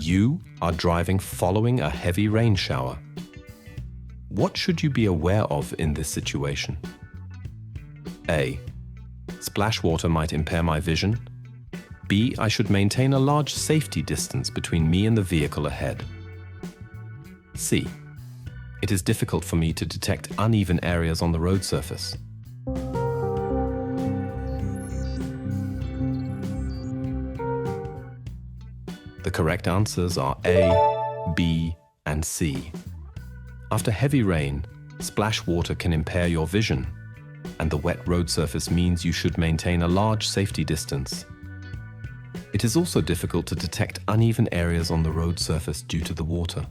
You are driving following a heavy rain shower. What should you be aware of in this situation? A. Splash water might impair my vision. B. I should maintain a large safety distance between me and the vehicle ahead. C. It is difficult for me to detect uneven areas on the road surface. The correct answers are A, B, and C. After heavy rain, splash water can impair your vision, and the wet road surface means you should maintain a large safety distance. It is also difficult to detect uneven areas on the road surface due to the water.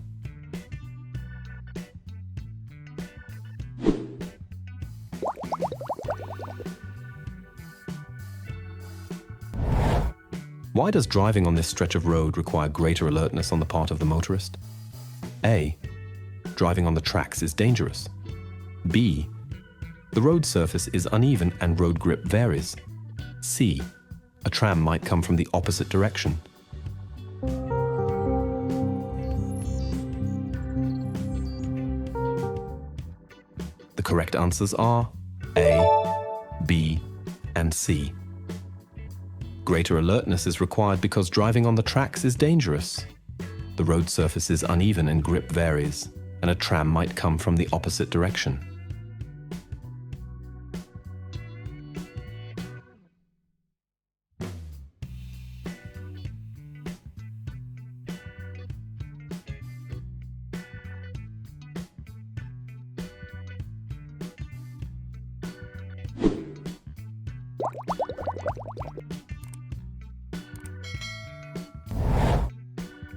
Why does driving on this stretch of road require greater alertness on the part of the motorist? A. Driving on the tracks is dangerous. B. The road surface is uneven and road grip varies. C. A tram might come from the opposite direction. The correct answers are A, B, and C. Greater alertness is required because driving on the tracks is dangerous. The road surface is uneven and grip varies, and a tram might come from the opposite direction.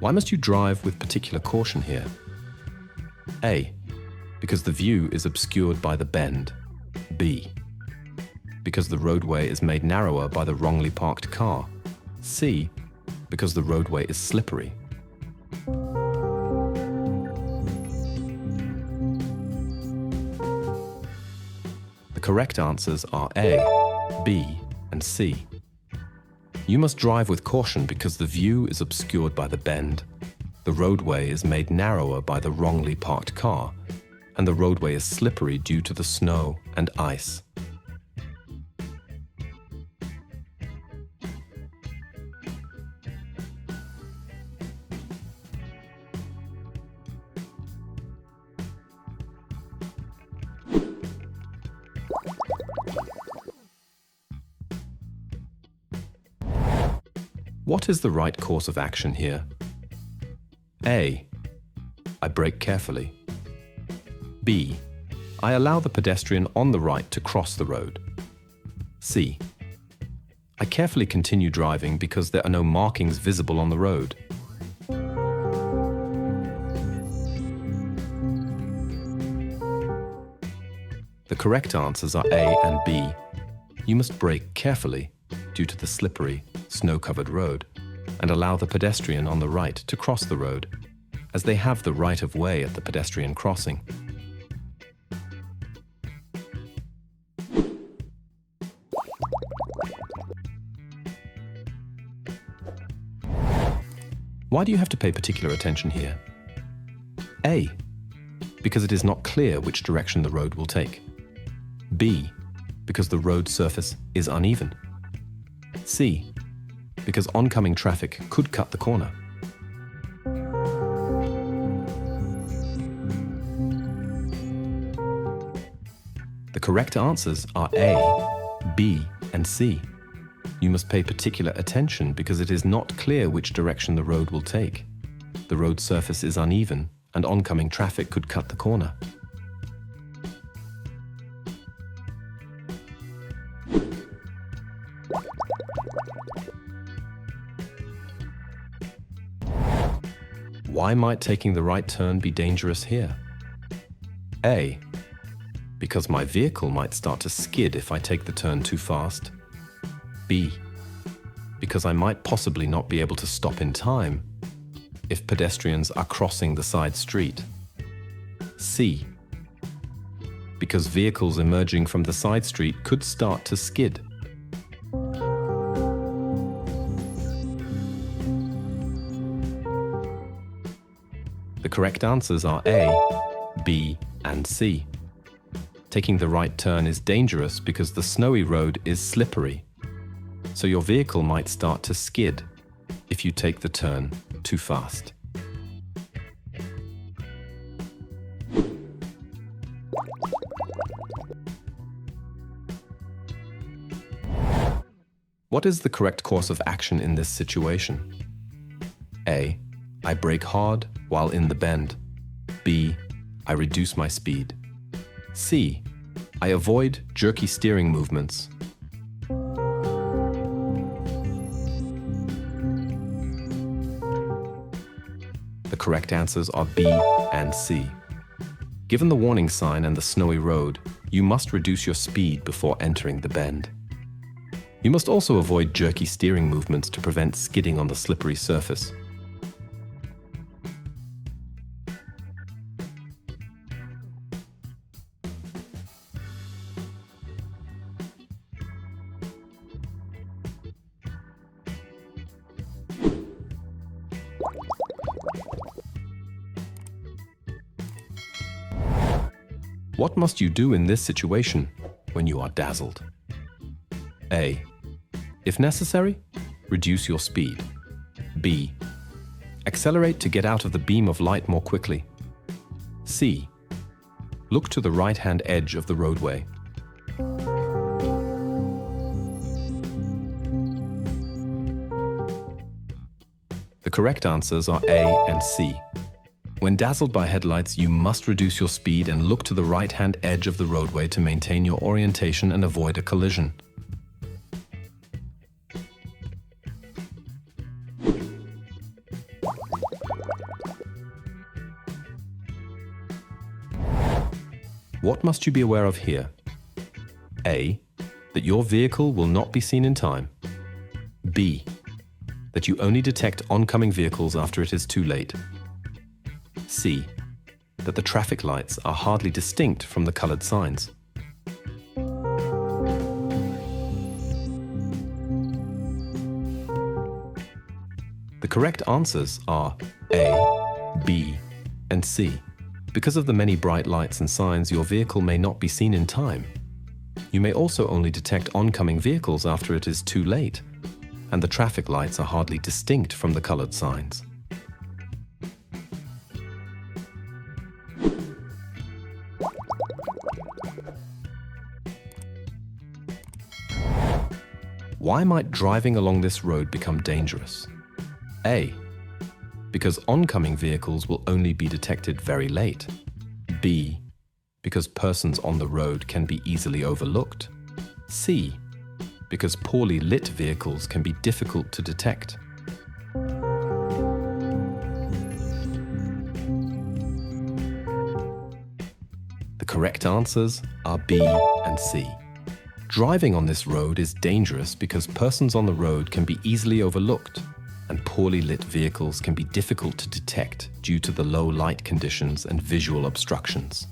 Why must you drive with particular caution here? A. Because the view is obscured by the bend. B. Because the roadway is made narrower by the wrongly parked car. C. Because the roadway is slippery. The correct answers are A, B, and C. You must drive with caution because the view is obscured by the bend, the roadway is made narrower by the wrongly parked car, and the roadway is slippery due to the snow and ice. What is the right course of action here? A. I brake carefully. B. I allow the pedestrian on the right to cross the road. C. I carefully continue driving because there are no markings visible on the road. The correct answers are A and B. You must brake carefully due to the slippery, snow-covered road, and allow the pedestrian on the right to cross the road, as they have the right of way at the pedestrian crossing. Why do you have to pay particular attention here? A. Because it is not clear which direction the road will take. B. Because the road surface is uneven. C. Because oncoming traffic could cut the corner. The correct answers are A, B, and C. You must pay particular attention because it is not clear which direction the road will take. The road surface is uneven and oncoming traffic could cut the corner. Why might taking the right turn be dangerous here? A. Because my vehicle might start to skid if I take the turn too fast. B. Because I might possibly not be able to stop in time if pedestrians are crossing the side street. C. Because vehicles emerging from the side street could start to skid. correct answers are A, B, and C. Taking the right turn is dangerous because the snowy road is slippery, so your vehicle might start to skid if you take the turn too fast. What is the correct course of action in this situation? A. I brake hard while in the bend. B. I reduce my speed. C. I avoid jerky steering movements. The correct answers are B and C. Given the warning sign and the snowy road, you must reduce your speed before entering the bend. You must also avoid jerky steering movements to prevent skidding on the slippery surface. What must you do in this situation when you are dazzled? A. If necessary, reduce your speed. B. Accelerate to get out of the beam of light more quickly. C. Look to the right-hand edge of the roadway. The correct answers are A and C. When dazzled by headlights, you must reduce your speed and look to the right-hand edge of the roadway to maintain your orientation and avoid a collision. What must you be aware of here? A. That your vehicle will not be seen in time. B. That you only detect oncoming vehicles after it is too late. C. That the traffic lights are hardly distinct from the colored signs. The correct answers are A, B, and C. Because of the many bright lights and signs, your vehicle may not be seen in time. You may also only detect oncoming vehicles after it is too late, and the traffic lights are hardly distinct from the colored signs. Why might driving along this road become dangerous? A. Because oncoming vehicles will only be detected very late. B. Because persons on the road can be easily overlooked. C. Because poorly lit vehicles can be difficult to detect. The correct answers are B and C. Driving on this road is dangerous because persons on the road can be easily overlooked, and poorly lit vehicles can be difficult to detect due to the low light conditions and visual obstructions.